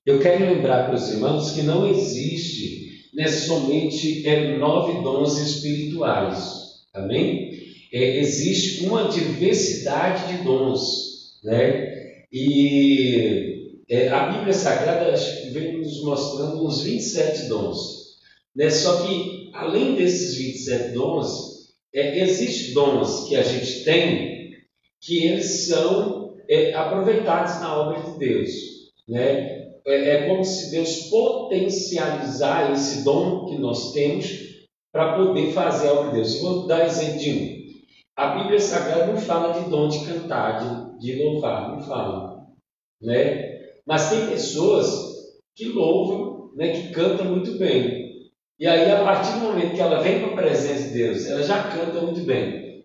Eu quero lembrar para os irmãos que não existe, né, somente 9 dons espirituais, amém? Existe uma diversidade de dons, né? E a Bíblia Sagrada acho que vem nos mostrando uns 27 dons, né? Só que, além desses 27 dons, existem dons que a gente tem que eles são aproveitados na obra de Deus, né? É como se Deus potencializar esse dom que nós temos para poder fazer a obra de Deus. Eu vou dar exemplo de um. A Bíblia Sagrada não fala de dom de cantar, de louvar, não fala, né? Mas tem pessoas que louvam, né, que cantam muito bem. E aí, a partir do momento que ela vem para a presença de Deus, ela já canta muito bem.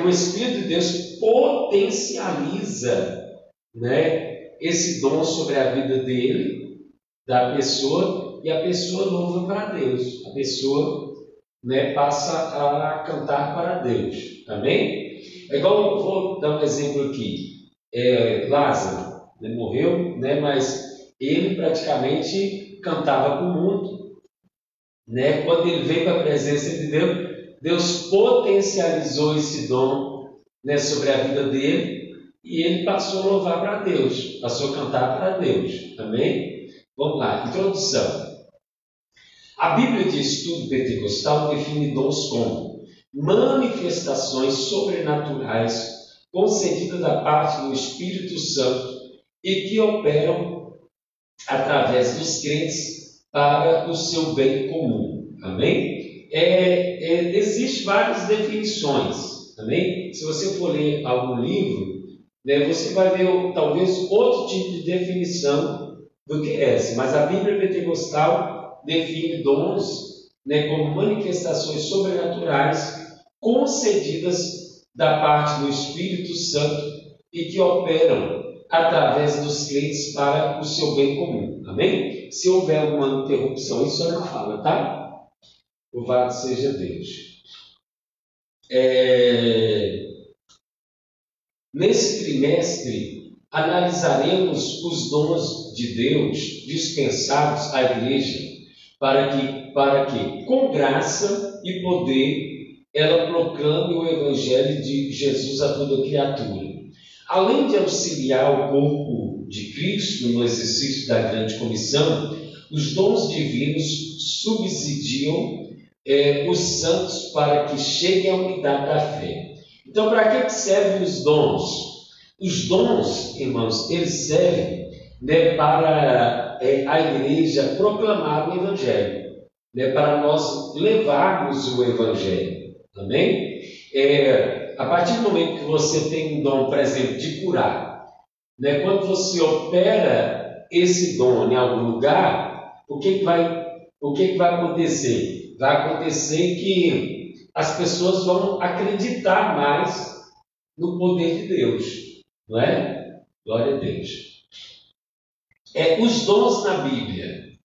O Espírito de Deus potencializa, né, esse dom sobre a vida dele, da pessoa, e a pessoa louva para Deus. A pessoa, né, passa a cantar para Deus. Amém? É igual, eu vou dar um exemplo aqui. Lázaro, né, morreu, né, mas ele praticamente cantava para o mundo, né? Quando ele veio para a presença de Deus, Deus potencializou esse dom, né, sobre a vida dele, e ele passou a louvar para Deus, passou a cantar para Deus. Amém? Vamos lá, introdução. A Bíblia de Estudo Pentecostal define dons como manifestações sobrenaturais concedidas da parte do Espírito Santo e que operam através dos crentes para o seu bem comum. Amém? Existem várias definições. Amém? Se você for ler algum livro, né, você vai ver talvez outro tipo de definição do que essa. Mas a Bíblia Pentecostal define dons, né, como manifestações sobrenaturais concedidas da parte do Espírito Santo e que operam através dos crentes para o seu bem comum. Amém? Se houver alguma interrupção, isso não fala, tá? Louvado seja Deus. Nesse trimestre, analisaremos os dons de Deus dispensados à igreja para que, com graça e poder, ela proclame o Evangelho de Jesus a toda criatura. Além de auxiliar o corpo de Cristo no exercício da grande comissão, os dons divinos subsidiam os santos para que cheguem à unidade da fé. Então, para que servem os dons? Os dons, irmãos, eles servem, né, para a igreja proclamar o Evangelho, né, para nós levarmos o Evangelho. Amém? A partir do momento que você tem um dom, por exemplo, de curar, né, quando você opera esse dom em algum lugar, o que vai acontecer? Vai acontecer que as pessoas vão acreditar mais no poder de Deus, não é? Glória a Deus. Os dons na Bíblia,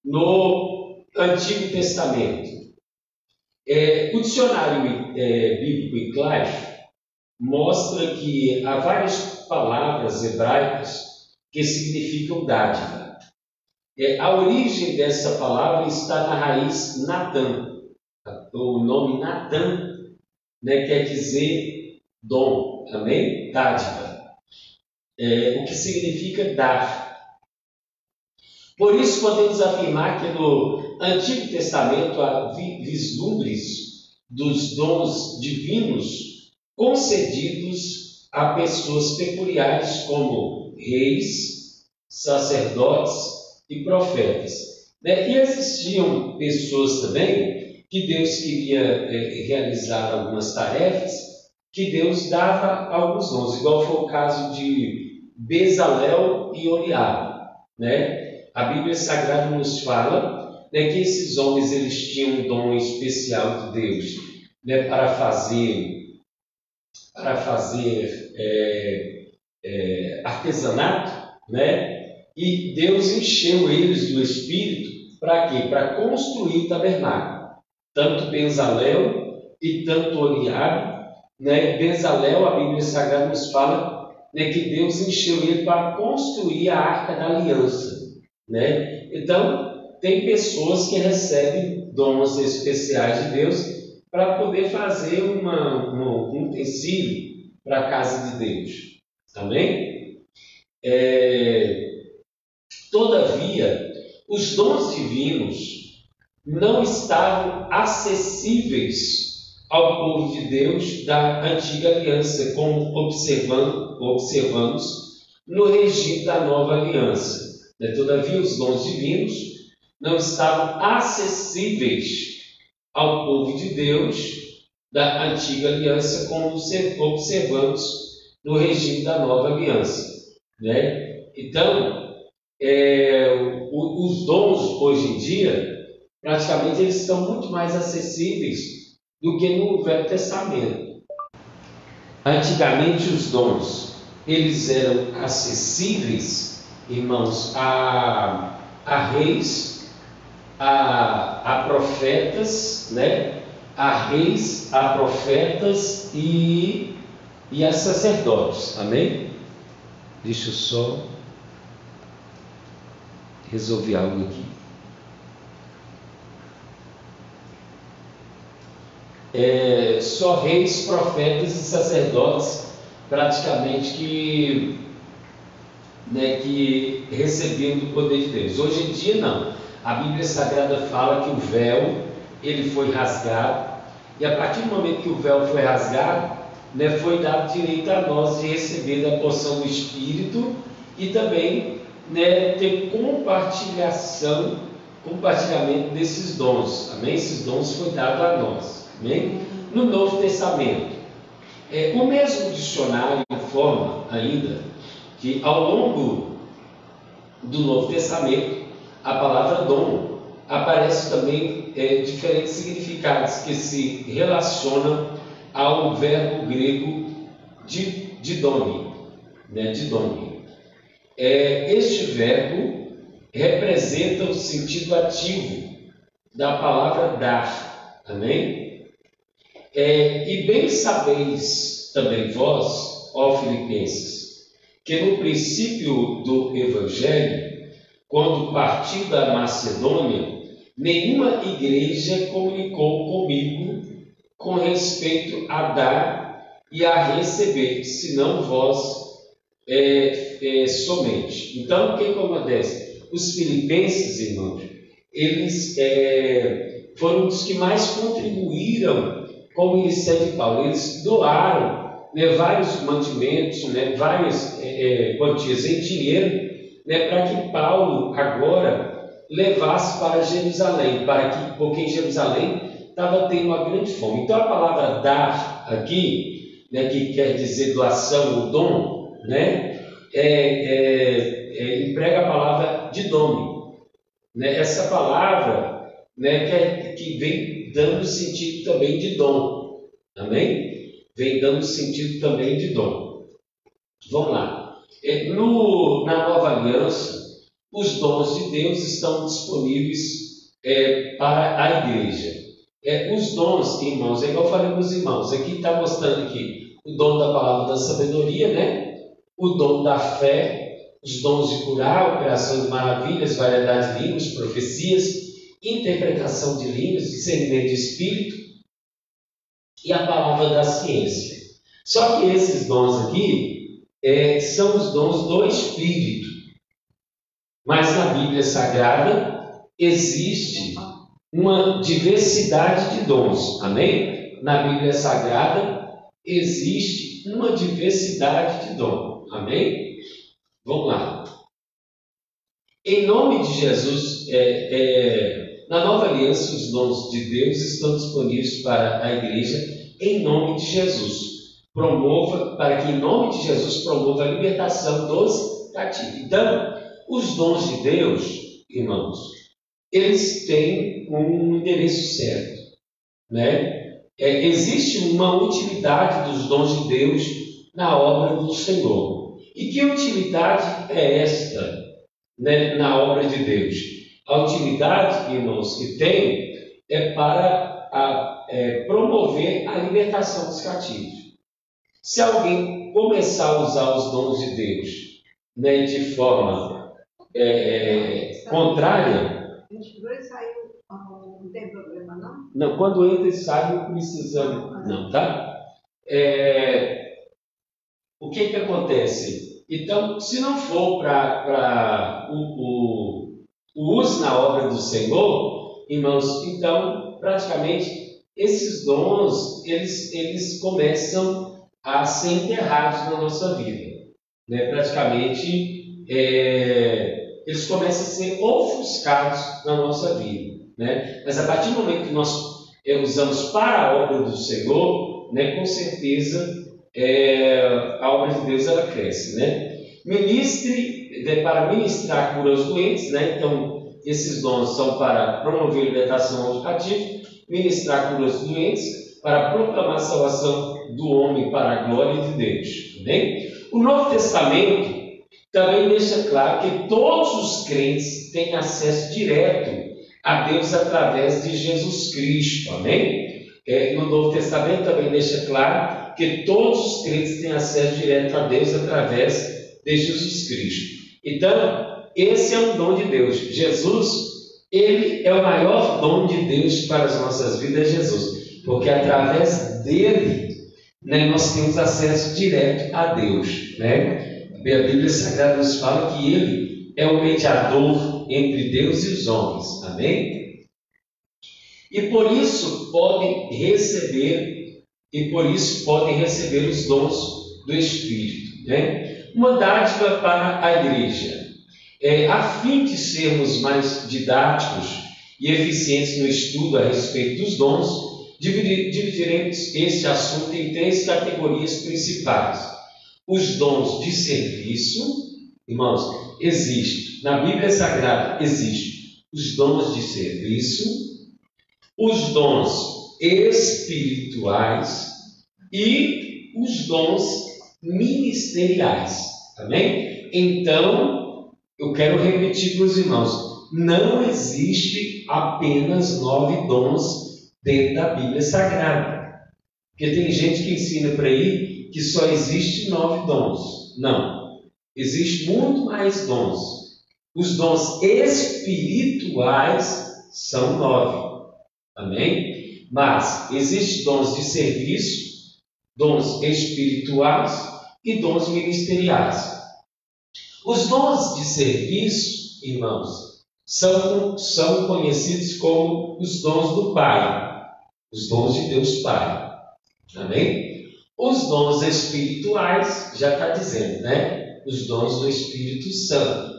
no Antigo Testamento. O dicionário bíblico Inclive mostra que há várias palavras hebraicas que significam dádiva. A origem dessa palavra está na raiz Natan. O nome Natan, né, quer dizer dom, amém? Dádiva. O que significa dar. Por isso podemos afirmar que no Antigo Testamento há vislumbres dos dons divinos concedidos a pessoas peculiares como reis, sacerdotes e profetas. E existiam pessoas também que Deus queria realizar algumas tarefas, que Deus dava alguns dons, igual foi o caso de Bezalel e Oliabe, né? A Bíblia Sagrada nos fala, né, que esses homens eles tinham um dom especial de Deus, né, para fazer artesanato, né? E Deus encheu eles do Espírito para quê? Para construir o tabernáculo. Tanto Bezalel e tanto Oliabe, né? Bezalel, a Bíblia Sagrada nos fala, né, que Deus encheu ele para construir a Arca da Aliança, né? Então, tem pessoas que recebem dons especiais de Deus para poder fazer um utensílio para a casa de Deus. Amém? Todavia, os dons divinos não estavam acessíveis ao povo de Deus da antiga aliança, como observamos no regime da nova aliança. Todavia, os dons divinos não estavam acessíveis ao povo de Deus da antiga aliança, como observamos no regime da nova aliança, né? Então, os dons hoje em dia, praticamente eles estão muito mais acessíveis do que no Velho Testamento. Antigamente os dons, eles eram acessíveis, irmãos, a reis, a profetas, né? A reis, a profetas e a sacerdotes. Amém? Deixa eu só resolver algo aqui. Só reis, profetas e sacerdotes praticamente que recebiam do poder de Deus. Hoje em dia não. A Bíblia Sagrada fala que o véu ele foi rasgado, e a partir do momento que o véu foi rasgado, foi dado direito a nós de receber da porção do Espírito e também ter compartilhamento desses dons. Amém? Esses dons foi dado a nós. Amém? No Novo Testamento, o mesmo dicionário informa ainda que ao longo do Novo Testamento a palavra dom aparece também diferentes significados que se relacionam ao verbo grego didome, didome. Este verbo representa o sentido ativo da palavra dar. Amém? E bem sabeis também vós, ó Filipenses, que no princípio do Evangelho, quando parti da Macedônia, nenhuma igreja comunicou comigo com respeito a dar e a receber, senão vós somente. Então, o que acontece? Os filipenses, irmãos, eles foram os que mais contribuíram com o ministério de Paulo. Eles doaram vários mantimentos, várias quantias em dinheiro, para que Paulo agora levasse para Jerusalém, porque em Jerusalém estava tendo uma grande fome. Então a palavra dar aqui, que quer dizer doação ou dom, emprega a palavra didome. Essa palavra que vem dando sentido também de dom. Amém? Vem dando sentido também de dom. Vamos lá. Na nova aliança, os dons de Deus estão disponíveis para a igreja. Os dons, irmãos, igual eu falei para os irmãos, aqui está mostrando aqui o dom da palavra da sabedoria, o dom da fé, os dons de curar, operação de maravilhas, variedade de línguas, profecias, interpretação de línguas, discernimento de espírito e a palavra da ciência. Só que esses dons aqui são os dons do Espírito. Mas na Bíblia Sagrada existe uma diversidade de dons. Amém? Na Bíblia Sagrada existe uma diversidade de dons. Amém? Vamos lá. Em nome de Jesus, na nova aliança, os dons de Deus estão disponíveis para a igreja em nome de Jesus. Para que em nome de Jesus promova a libertação dos cativos. Então, os dons de Deus, irmãos, eles têm um endereço certo, existe uma utilidade dos dons de Deus na obra do Senhor. E que utilidade é esta, na obra de Deus? A utilidade, irmãos, que tem para promover a libertação dos cativos. Se alguém começar a usar os dons de Deus, né, de forma contrária... 22 saiu, não tem problema, não? Não, quando entra e sai, não precisa, não, tá? O que acontece? Então, se não for para o uso na obra do Senhor, irmãos, então, praticamente, esses dons, eles começam a ser enterrados na nossa vida. Né? Praticamente, eles começam a ser ofuscados na nossa vida. Né? Mas a partir do momento que nós usamos para a obra do Senhor, né, com certeza a obra de Deus ela cresce. Né? Para ministrar cura aos doentes, né? Então esses dons são para promover a libertação aos cativos, ministrar cura aos doentes, para proclamar a salvação do homem para a glória de Deus. Né? O Novo Testamento também deixa claro que todos os crentes têm acesso direto a Deus através de Jesus Cristo. Amém? No Novo Testamento também deixa claro que todos os crentes têm acesso direto a Deus através de Jesus Cristo. Então, esse é um dom de Deus. Jesus, ele é o maior dom de Deus para as nossas vidas, Jesus. Porque através dele, né, nós temos acesso direto a Deus. Né? A Bíblia Sagrada nos fala que ele é o mediador entre Deus e os homens. Amém? E por isso podem receber os dons do Espírito. Né? Uma dádiva para a igreja. A fim de sermos mais didáticos e eficientes no estudo a respeito dos dons, dividiremos este assunto em 3 categorias principais. Os dons de serviço, irmãos, na Bíblia Sagrada existem os dons de serviço, os dons espirituais e os dons ministeriais. Amém? Então, eu quero repetir para os irmãos, não existe apenas 9 dons dentro da Bíblia Sagrada. Porque tem gente que ensina por aí que só existe 9 dons. Não. Existe muito mais dons. Os dons espirituais são 9. Amém? Mas existem dons de serviço, dons espirituais e dons ministeriais. Os dons de serviço, irmãos, são conhecidos como os dons do Pai, os dons de Deus Pai. Amém? Os dons espirituais, já está dizendo, né? Os dons do Espírito Santo.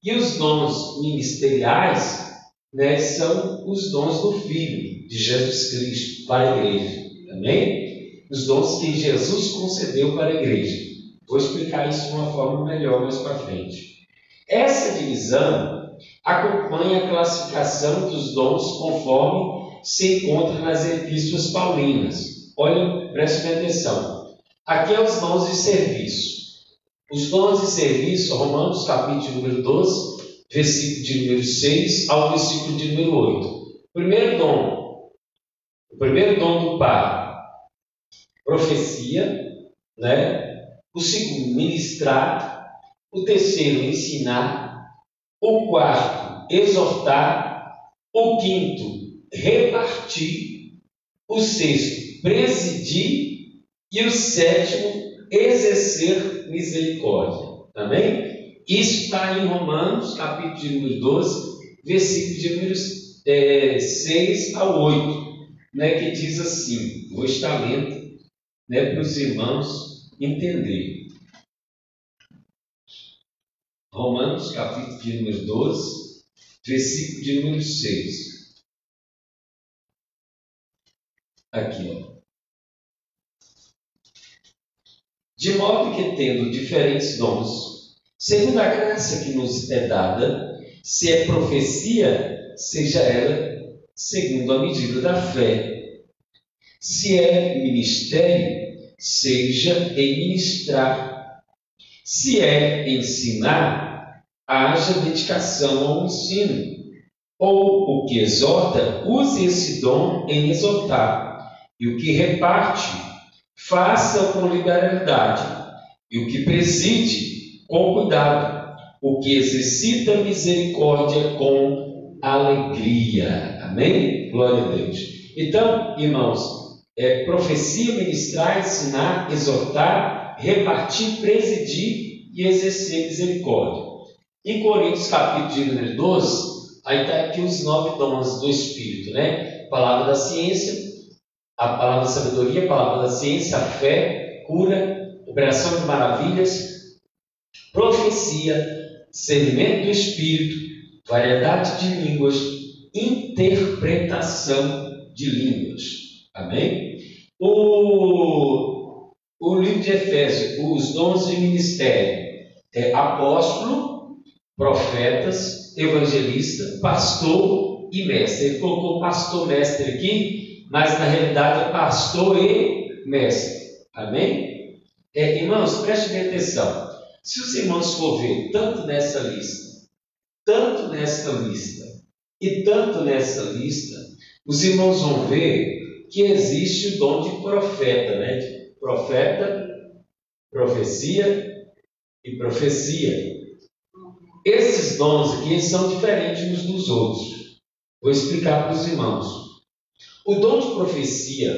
E os dons ministeriais, né, são os dons do Filho de Jesus Cristo para a igreja. Amém? Os dons que Jesus concedeu para a igreja. Vou explicar isso de uma forma melhor mais para frente. Essa divisão acompanha a classificação dos dons conforme se encontra nas epístolas paulinas. Olha, prestem atenção. Aqui é os dons de serviço. Os dons de serviço, Romanos capítulo número 12, versículo de número 6 ao versículo de número 8. O primeiro dom do Pai, profecia, né? O segundo, ministrar. O terceiro, ensinar. O quarto, exortar. O quinto, repartir. O sexto, presidir. E o sétimo, exercer misericórdia. Amém? Isso está em Romanos, capítulo número 12, versículo de números 6 a 8, né, que diz assim, vou estar lendo, né, para os irmãos entenderem. Romanos, capítulo de número 12, versículo de número 6. Aqui, ó. De modo que, tendo diferentes dons, segundo a graça que nos é dada, se é profecia, seja ela segundo a medida da fé. Se é ministério, seja em ministrar. Se é ensinar, haja dedicação ao ensino. Ou o que exorta, use esse dom em exortar. E o que reparte, faça com liberalidade, e o que preside com cuidado, o que exercita misericórdia com alegria. Amém? Glória a Deus. Então, irmãos, profecia, ministrar, ensinar, exortar, repartir, presidir e exercer misericórdia. Em Coríntios, capítulo de número 12, aí está aqui os 9 dons do Espírito, né? Palavra da ciência, a palavra da sabedoria, a palavra da ciência, a fé, cura, operação de maravilhas, profecia, discernimento do Espírito, variedade de línguas, interpretação de línguas. Amém? O livro de Efésios, os dons de ministério, apóstolo, profetas, evangelista, pastor e mestre. Ele colocou pastor mestre aqui, mas na realidade é pastor e mestre. Amém? Irmãos, prestem bem atenção. Se os irmãos for ver tanto nessa lista, tanto nesta lista e tanto nessa lista, os irmãos vão ver que existe o dom de profeta, né? De profeta, profecia e profecia. Esses dons aqui são diferentes uns dos outros. Vou explicar para os irmãos. O dom de profecia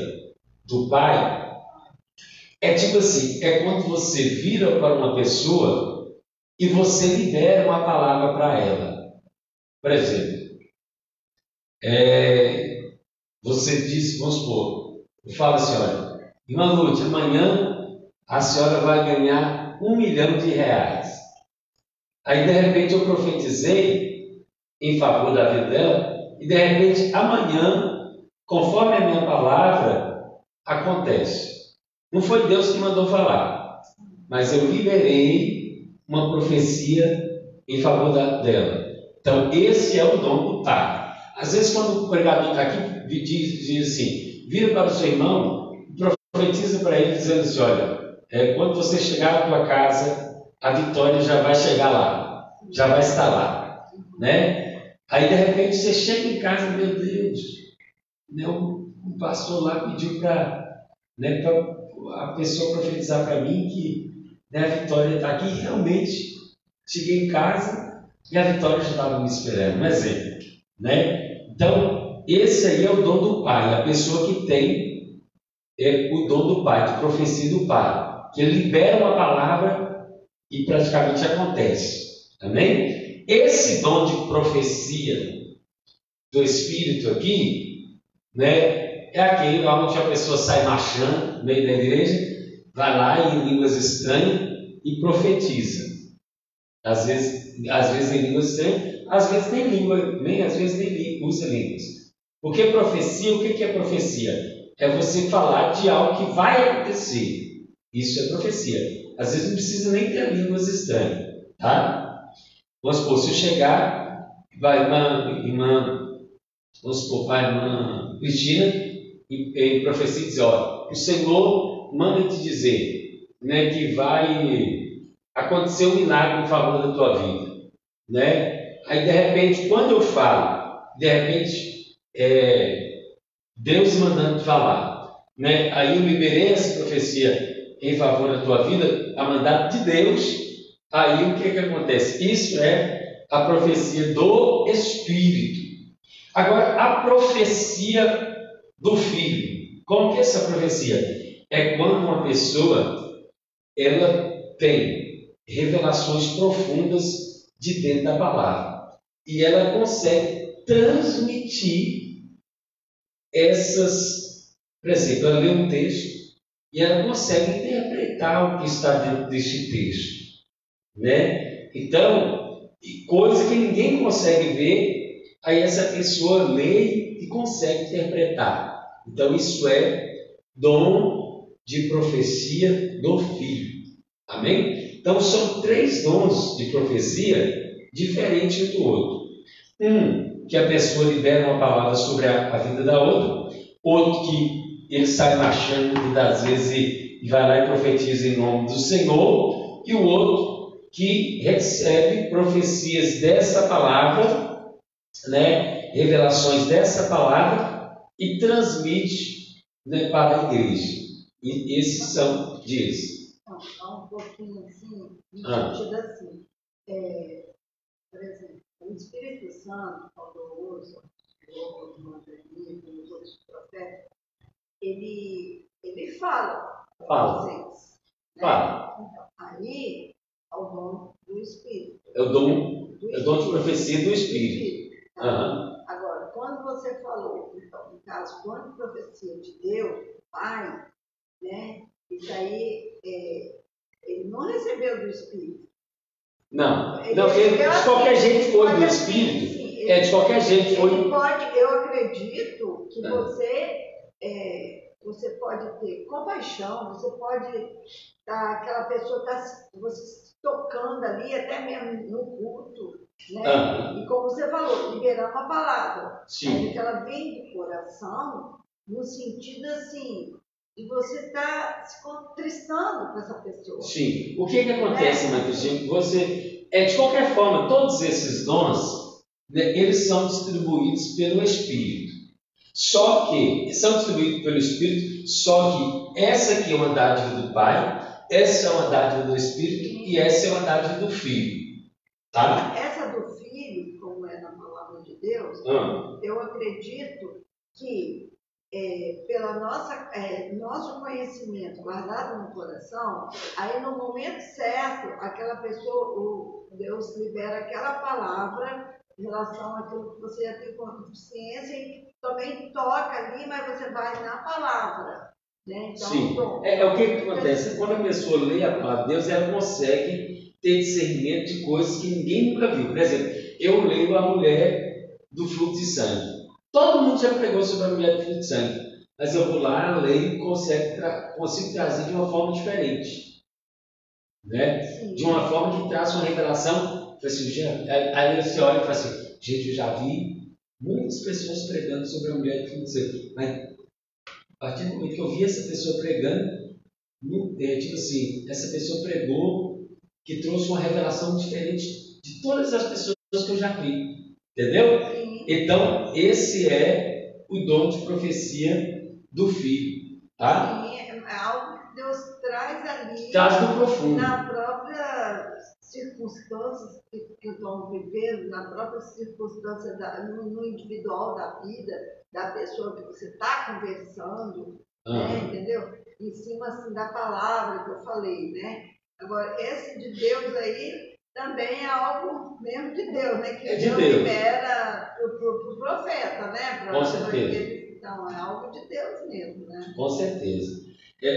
do Pai é tipo assim, é quando você vira para uma pessoa e você libera uma palavra para ela. Por exemplo, você diz, vamos supor, eu falo assim, olha, irmã Lúcia, amanhã a senhora vai ganhar R$1 milhão. Aí de repente eu profetizei em favor da vida dela, e de repente amanhã, conforme a minha palavra, acontece. Não foi Deus que mandou falar, mas eu liberei uma profecia em favor dela. Então esse é o dom do Pai. Às vezes quando o pregador está aqui, diz assim, vira para o seu irmão e profetiza para ele dizendo assim, olha, quando você chegar na tua casa, a vitória já vai chegar lá, já vai estar lá, né? Aí de repente você chega em casa, meu Deus, né? O pastor lá pediu para a pessoa profetizar para mim que, né, a vitória está aqui. E realmente cheguei em casa e a vitória já estava me esperando. Um exemplo, né? Então esse aí é o dom do Pai, a pessoa que tem o dom do Pai, de profecia do Pai, que ele libera uma palavra e praticamente acontece. Amém? Esse dom de profecia do Espírito aqui, né, é aquele onde a pessoa sai marchando no meio da igreja, vai lá em línguas estranhas e profetiza. Às vezes em línguas estranhas, às vezes nem língua, às vezes nem usa línguas. Porque profecia, o que é profecia? É você falar de algo que vai acontecer. Isso é profecia. Às vezes não precisa nem ter línguas estranhas, tá? Vamos supor, se eu chegar, vai irmã Cristina, e profecia diz, olha, o Senhor manda te dizer, né, que vai acontecer um milagre em favor da tua vida, né? Aí de repente, quando eu falo, de repente, Deus mandando te falar, né? Aí eu liberei essa profecia em favor da tua vida, a mandato de Deus. Aí o que acontece? Isso é a profecia do Espírito. Agora, a profecia do Filho. Como que é essa profecia? É quando uma pessoa ela tem revelações profundas de dentro da palavra e ela consegue transmitir essas. Por exemplo, ela lê um texto e ela consegue interpretar o que está dentro deste texto, né? Então, coisa que ninguém consegue ver, aí essa pessoa lê e consegue interpretar. Então, isso é dom de profecia do Filho. Amém? Então, são 3 dons de profecia diferentes um do outro. Um, que a pessoa libera uma palavra sobre a vida da outra. Outro, que ele sai marchando muitas vezes e vai lá e profetiza em nome do Senhor. E o outro, que recebe profecias dessa palavra, né, revelações dessa palavra, e transmite, né, para a igreja. E esses são, diz. Então, um pouquinho assim, no Ah. sentido assim, por exemplo, o Espírito Santo, quando usa o mandanismo, os outros profetas, ele fala para vocês. Né? Fala. Então, aí é o dom do Espírito. É o dom de profecia do Espírito. Tá? Agora, quando você falou, então, no caso, dom de profecia de Deus, Pai, né? Isso aí, ele não recebeu do Espírito. Não, de qualquer jeito foi do Espírito. Sim, de qualquer jeito foi. Eu acredito que você pode ter compaixão, você pode aquela pessoa você se tocando ali, até mesmo no culto, né? E como você falou, liberando a palavra. Sim. Que ela vem do coração, no sentido assim, de você estar se contristando com essa pessoa. Sim. O que acontece, Matheus? Você, de qualquer forma, todos esses dons, né, eles são distribuídos pelo Espírito. Só que essa aqui é uma dádiva do Pai, essa é uma dádiva do Espírito e essa é uma dádiva do Filho. Tá? Essa do Filho, como é na palavra de Deus, eu acredito que pelo nosso conhecimento guardado no coração, aí no momento certo, aquela pessoa, Deus libera aquela palavra em relação àquilo que você já tem consciência e também toca ali, mas você vai na palavra. Né? Então, sim, o que acontece? Quando a pessoa lê a palavra de Deus, ela consegue ter discernimento de coisas que ninguém nunca viu. Por exemplo, eu leio a mulher do fluxo de sangue. Todo mundo já pregou sobre a mulher do fluxo de sangue, mas eu vou lá, leio e consigo trazer de uma forma diferente. Né? De uma forma que traz uma revelação. Aí você olha e fala assim, gente, eu já vi muitas pessoas pregando sobre a mulher do fluxo de sangue, mas a partir do momento que eu vi essa pessoa pregando, tipo assim, essa pessoa pregou que trouxe uma revelação diferente de todas as pessoas que eu já vi. Entendeu? Sim. Então, esse é o dom de profecia do Filho. Tá? Sim, é algo que Deus traz ali. Traz do profundo. Na própria circunstâncias que estão vivendo, na própria circunstância no individual da vida da pessoa que você está conversando, né, entendeu? Em cima assim, da palavra que eu falei, né? Agora, esse de Deus aí também é algo mesmo de Deus, né? Que Deus libera para o profeta, né? Com certeza. Então, é algo de Deus mesmo, né? Com certeza.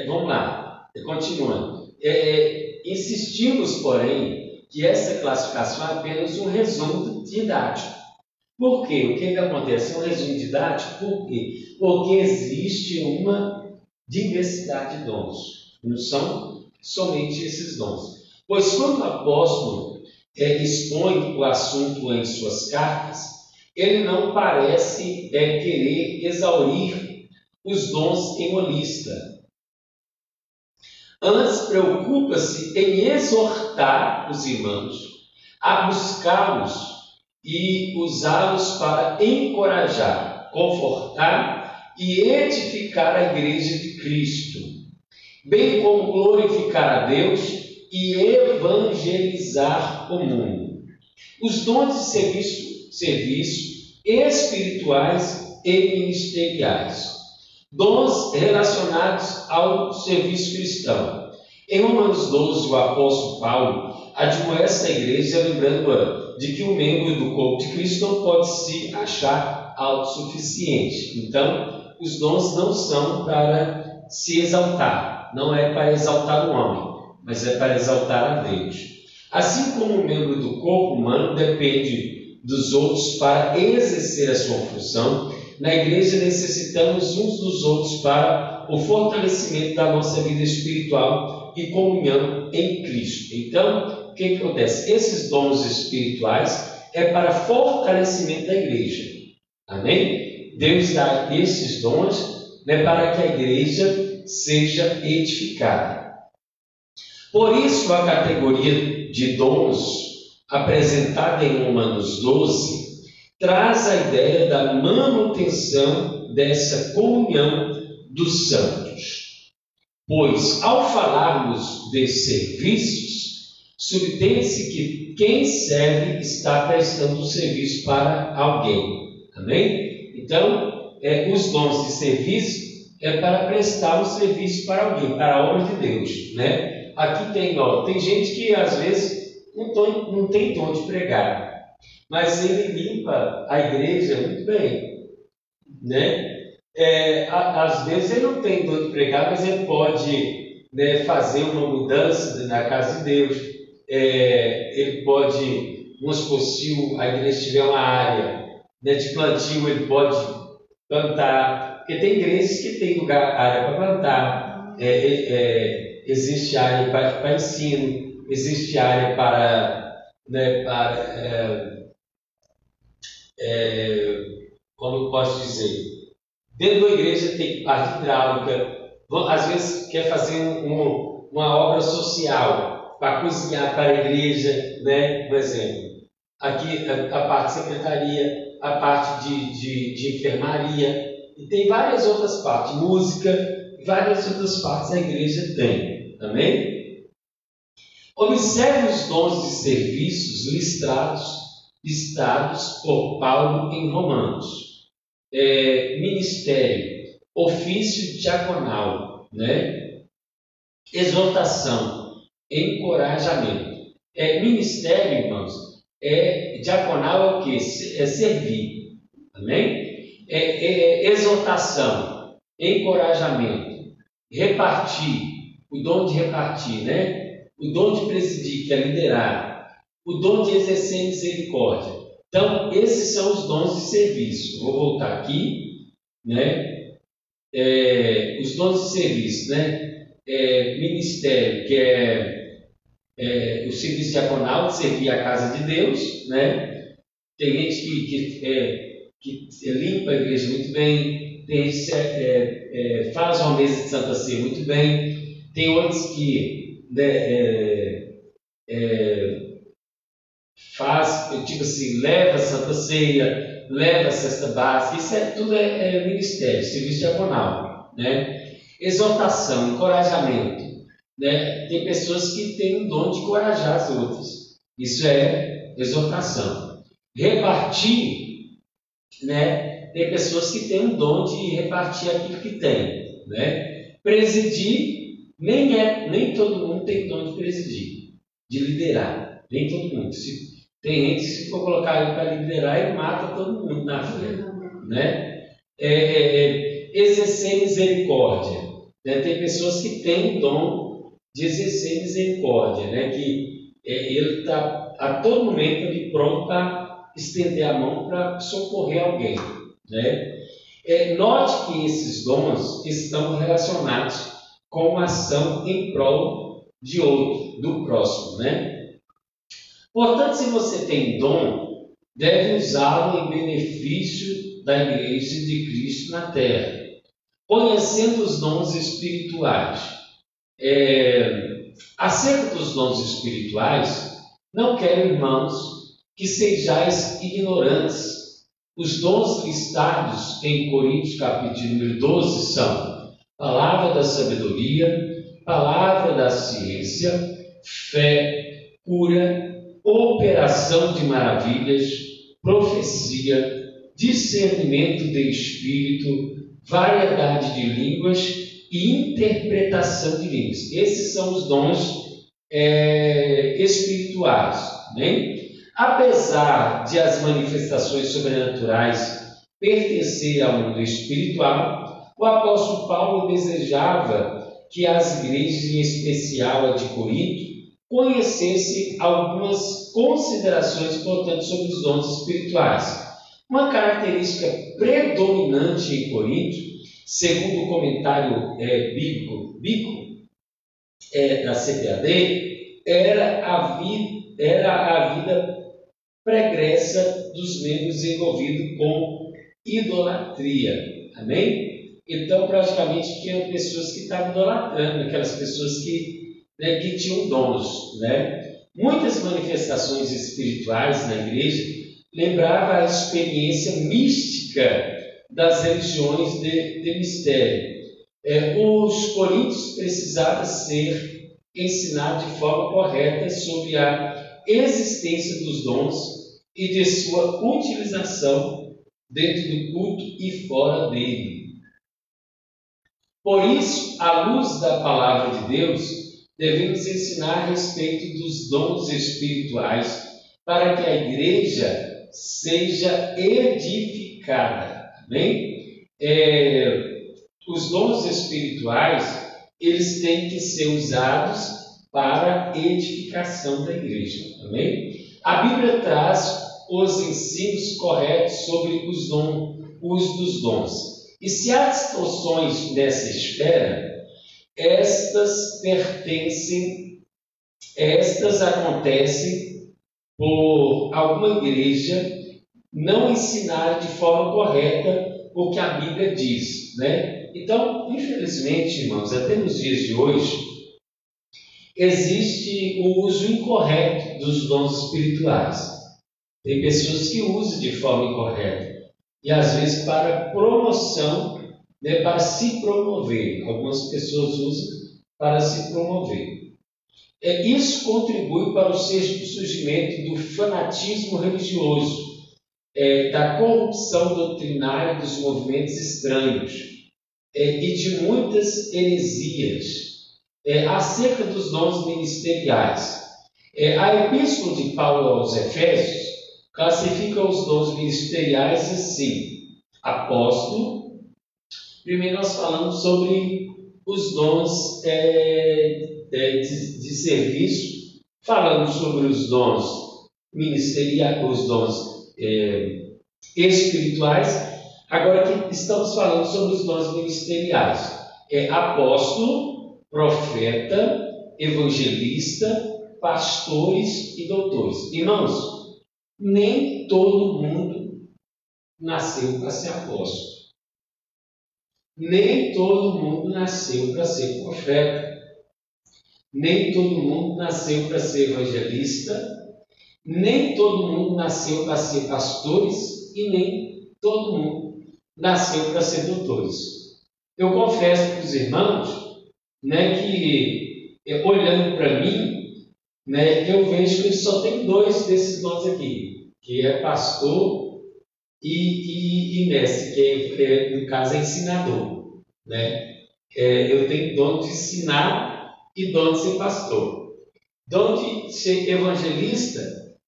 Vamos lá, continuando. Insistimos, porém, que essa classificação é apenas um resumo didático. Por quê? O que acontece? É um resumo didático, por quê? Porque existe uma diversidade de dons. Não são somente esses dons. Pois quando o apóstolo expõe o assunto em suas cartas, ele não parece querer exaurir os dons em uma lista. Antes preocupa-se em exortar os irmãos a buscá-los e usá-los para encorajar, confortar e edificar a igreja de Cristo, bem como glorificar a Deus e evangelizar o mundo. Os dons de serviço espirituais e ministeriais. Dons relacionados ao serviço cristão. Em Romanos 12, o apóstolo Paulo admoesta a igreja, lembrando-a de que o membro do corpo de Cristo não pode se achar autossuficiente. Então, os dons não são para se exaltar, não é para exaltar o homem, mas é para exaltar a Deus. Assim como o membro do corpo humano depende dos outros para exercer a sua função, na igreja necessitamos uns dos outros para o fortalecimento da nossa vida espiritual e comunhão em Cristo. Então, o que acontece? Esses dons espirituais é para fortalecimento da igreja. Amém? Deus dá esses dons para que a igreja seja edificada. Por isso, a categoria de dons apresentada em Romanos 12 traz a ideia da manutenção dessa comunhão dos santos. Pois, ao falarmos de serviços, subtende-se que quem serve está prestando serviço para alguém. Amém? Então, os dons de serviço é para prestar um serviço para alguém, para a obra de Deus, né? Aqui tem gente que às vezes não tem dom de pregar, mas ele limpa a igreja muito bem, né? Às vezes ele não tem dom de pregar, mas ele pode, né, fazer uma mudança na casa de Deus. Ele pode, vamos supor, se a igreja tiver uma área, né, de plantio, ele pode plantar. Porque tem igrejas que tem área para plantar, existe área para ensino, existe área para, né, como eu posso dizer, dentro da igreja tem parte hidráulica, às vezes quer fazer uma obra social para cozinhar para a igreja, né? Por exemplo, aqui a parte de secretaria, a parte de enfermaria, e tem várias outras partes, música, várias outras partes a igreja tem, amém? Observe os dons de serviços listados por Paulo em Romanos. Ministério, ofício diaconal, né? Exortação, encorajamento. Ministério, irmãos, diaconal é o quê? É servir, amém? Exortação, encorajamento, repartir, o dom de repartir, né? O dom de presidir, que é liderar, o dom de exercer misericórdia. Então, esses são os dons de serviço. Vou voltar aqui, né? Os dons de serviço, né? Ministério, que é o serviço diaconal, de servir a casa de Deus, né? Tem gente que limpa a igreja muito bem, tem gente que faz uma mesa de Santa Ceia muito bem, tem outros que, né, faz, tipo assim, leva a Santa Ceia, leva a cesta básica, isso tudo é ministério, serviço diaconal, né? Exortação, encorajamento, né? Tem pessoas que têm o dom de encorajar as outras, isso é exortação. Repartir, né? Tem pessoas que têm o dom de repartir aquilo que tem, né? Presidir, nem todo mundo tem o dom de presidir, de liderar, nem todo mundo. Tem gente que, se for colocar ele para liderar, ele mata todo mundo na frente, né? Exercer misericórdia, né? Tem pessoas que têm o dom de exercer misericórdia, né? Que ele está a todo momento ali pronto para estender a mão para socorrer alguém, né? Note que esses dons estão relacionados com uma ação em prol de outro, do próximo, né? Portanto, se você tem dom, deve usá-lo em benefício da Igreja de Cristo na Terra, conhecendo os dons espirituais. Acerca dos dons espirituais, não quero, irmãos, que sejais ignorantes. Os dons listados em Coríntios capítulo número 12 são palavra da sabedoria, palavra da ciência, fé, cura, operação de maravilhas, profecia, discernimento de espírito, variedade de línguas e interpretação de línguas. Esses são os dons espirituais, né? Apesar de as manifestações sobrenaturais pertencerem ao mundo espiritual, o apóstolo Paulo desejava que as igrejas, em especial a de Corinto, conhecesse algumas considerações importantes sobre os dons espirituais. Uma característica predominante em Corinto, segundo o comentário bíblico da CPAD, era a vida pregressa dos membros envolvidos com idolatria. Amém? Então, praticamente, tinha pessoas que estavam idolatrando, aquelas pessoas que tinham dons, né? Muitas manifestações espirituais na igreja lembravam a experiência mística das religiões de mistério. Os coríntios precisavam ser ensinados de forma correta sobre a existência dos dons e de sua utilização dentro do culto e fora dele. Por isso, à luz da palavra de Deus, devemos ensinar a respeito dos dons espirituais para que a igreja seja edificada. Amém? Os dons espirituais, eles têm que ser usados para a edificação da igreja. Amém? A Bíblia traz os ensinos corretos sobre os uso dos dons. E se há distorções nessa esfera, estas acontecem por alguma igreja não ensinar de forma correta o que a Bíblia diz, né? Então, infelizmente, irmãos, até nos dias de hoje, existe o uso incorreto dos dons espirituais. Tem pessoas que usam de forma incorreta. E às vezes para promoção, né, para se promover. Algumas pessoas usam para se promover. Isso contribui para o surgimento do fanatismo religioso, da corrupção doutrinária dos movimentos estranhos e de muitas heresias acerca dos dons ministeriais. A epístola de Paulo aos Efésios classifica os dons ministeriais assim: apóstolo. Primeiro nós falamos sobre os dons de serviço, falamos sobre os dons ministeriais, os dons espirituais. Agora aqui estamos falando sobre os dons ministeriais: apóstolo, profeta, evangelista, pastores e doutores. Irmãos, nem todo mundo nasceu para ser apóstolo. Nem todo mundo nasceu para ser profeta. Nem todo mundo nasceu para ser evangelista. Nem todo mundo nasceu para ser pastores. E nem todo mundo nasceu para ser doutores. Eu confesso para os irmãos, né, que olhando para mim, né, eu vejo que só tem 2 desses dons aqui, que é pastor e mestre, que no caso é ensinador, né? Eu tenho dom de ensinar e dom de ser pastor. Dom de ser evangelista,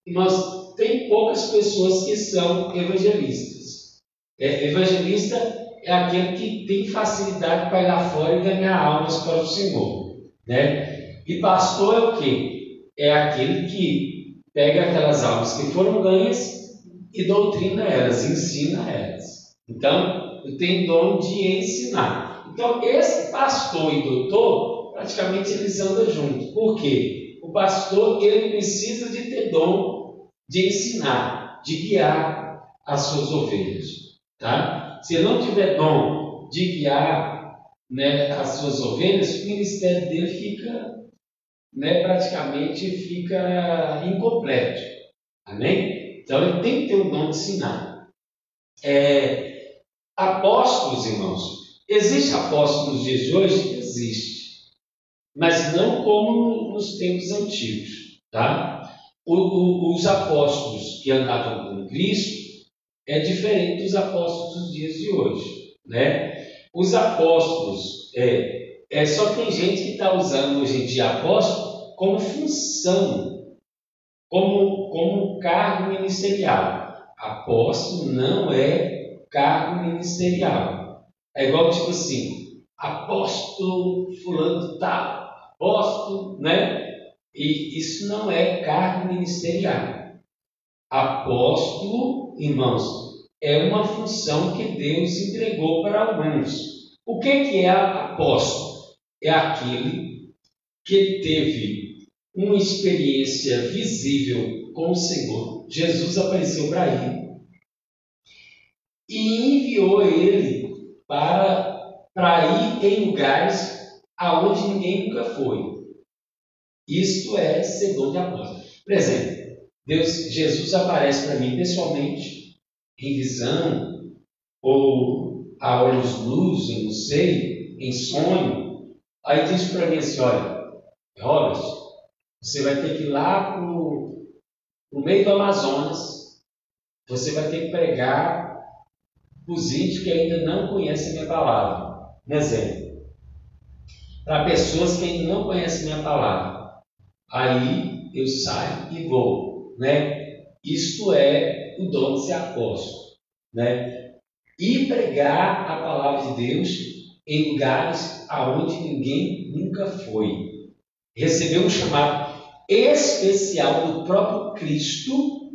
mas tem poucas pessoas que são evangelistas. Evangelista é aquele que tem facilidade para ir lá fora e ganhar almas para o Senhor, né? E pastor é o quê? É aquele que pega aquelas almas que foram ganhas e doutrina elas, ensina elas. Então, eu tenho dom de ensinar. Então, esse pastor e doutor, praticamente eles andam juntos. Por quê? O pastor, ele precisa de ter dom de ensinar, de guiar as suas ovelhas. Tá? Se ele não tiver dom de guiar, né, as suas ovelhas, o ministério dele fica, né, praticamente fica incompleto. Amém? Então ele tem que ter o dom de ensinar. Apóstolos, irmãos, existe apóstolo nos dias de hoje? Existe. Mas não como nos tempos antigos. Tá? Os apóstolos que andavam com Cristo é diferente dos apóstolos dos dias de hoje. Né? Os apóstolos, só tem gente que está usando hoje em dia apóstolo como função, como cargo ministerial. Apóstolo não é cargo ministerial. É igual tipo assim, apóstolo fulano de tal, apóstolo, né? E isso não é cargo ministerial. Apóstolo, irmãos, é uma função que Deus entregou para alguns. O que é apóstolo? É aquele que teve uma experiência visível com o Senhor. Jesus apareceu para ele e enviou ele para ir em lugares aonde ninguém nunca foi. Isto é ser dom de apóstolo. Por exemplo, Jesus aparece para mim pessoalmente, em visão, ou a olhos nus, eu não sei, em sonho, aí diz para mim assim, olha, Robert, você vai ter que ir lá no meio do Amazonas, você vai ter que pregar para os índios que ainda não conhecem a minha palavra. Um exemplo. Para pessoas que ainda não conhecem a minha palavra. Aí eu saio e vou, né? Isto é o dom de ser apóstolo, né? E pregar a palavra de Deus em lugares aonde ninguém nunca foi. Receber um chamado especial do próprio Cristo,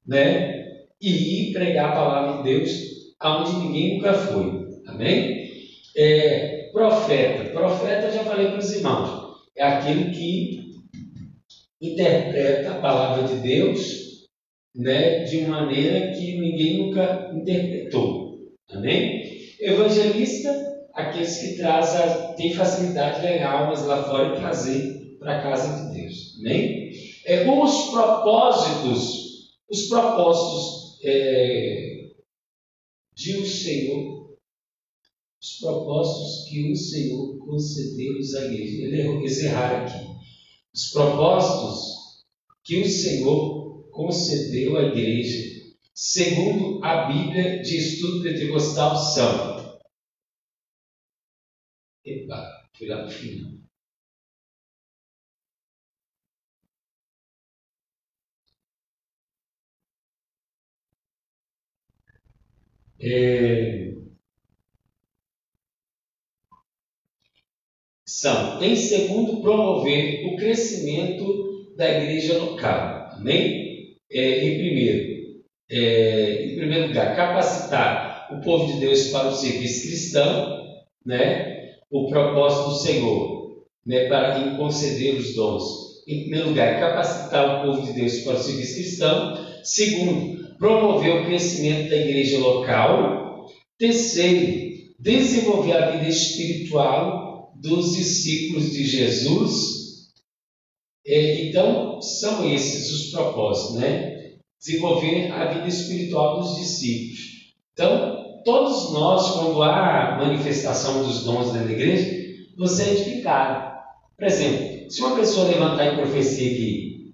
né? E ir pregar a palavra de Deus aonde ninguém nunca foi. Amém? Profeta, já falei para os irmãos, é aquele que interpreta a palavra de Deus, né, de maneira que ninguém nunca interpretou. Amém? Evangelista, aqueles que têm facilidade de ganhar almas lá fora e trazer para a casa de Deus. Amém? Os propósitos de o Senhor, os propósitos que o Senhor concedeu à igreja. Eles erraram aqui. Os propósitos que o Senhor concedeu à igreja, segundo a Bíblia de Estudo Pentecostal, são. Epa, fui lá para o final. Em segundo, promover o crescimento da igreja local. Amém? Em primeiro lugar, capacitar o povo de Deus para o serviço cristão, né? O propósito do Senhor, né? Para conceder os dons. Em primeiro lugar, capacitar o povo de Deus para o serviço cristão. Segundo, promover o crescimento da igreja local. Terceiro, desenvolver a vida espiritual dos discípulos de Jesus. Então, são esses os propósitos, né? Desenvolver a vida espiritual dos discípulos. Então, todos nós, quando há manifestação dos dons da igreja, você é edificado. Por exemplo, se uma pessoa levantar em profecia aqui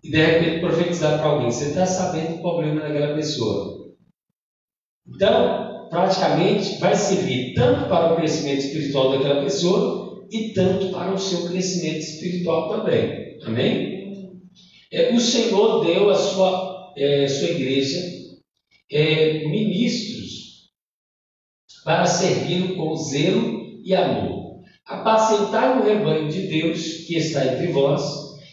e de repente profetizar para alguém, você está sabendo o problema daquela pessoa. Então, praticamente vai servir tanto para o crescimento espiritual daquela pessoa e tanto para o seu crescimento espiritual também. Amém? O Senhor deu à sua igreja ministros para servir com zelo e amor. Apacentar o rebanho de Deus que está entre vós,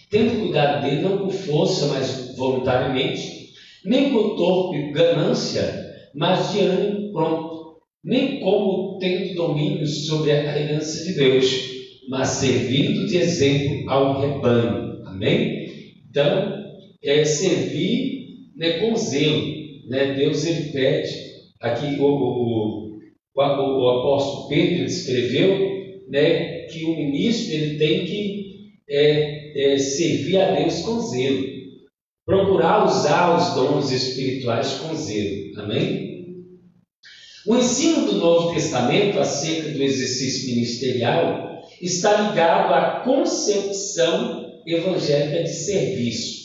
tendo cuidado dele não por força, mas voluntariamente, nem por torpe ganância, mas de ânimo pronto, nem como tendo domínio sobre a herança de Deus, mas servindo de exemplo ao rebanho. Amém? Então, servir, né, com zelo. Né? Deus, ele pede, aqui o apóstolo Pedro escreveu, né, que o ministro ele tem que servir a Deus com zelo. Procurar usar os dons espirituais com zelo. Amém? O ensino do Novo Testamento acerca do exercício ministerial está ligado à concepção evangélica de serviço.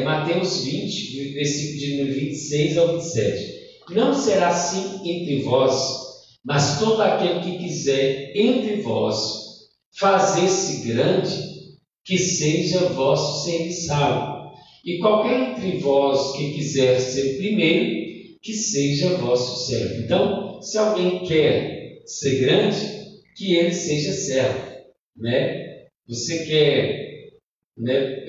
Mateus 20, versículo de 26 ao 27. Não será assim entre vós, mas todo aquele que quiser entre vós fazer-se grande, que seja vosso serviçal. E qualquer entre vós que quiser ser primeiro, que seja vosso servo. Então, se alguém quer ser grande, que ele seja servo. Né? Você quer, né,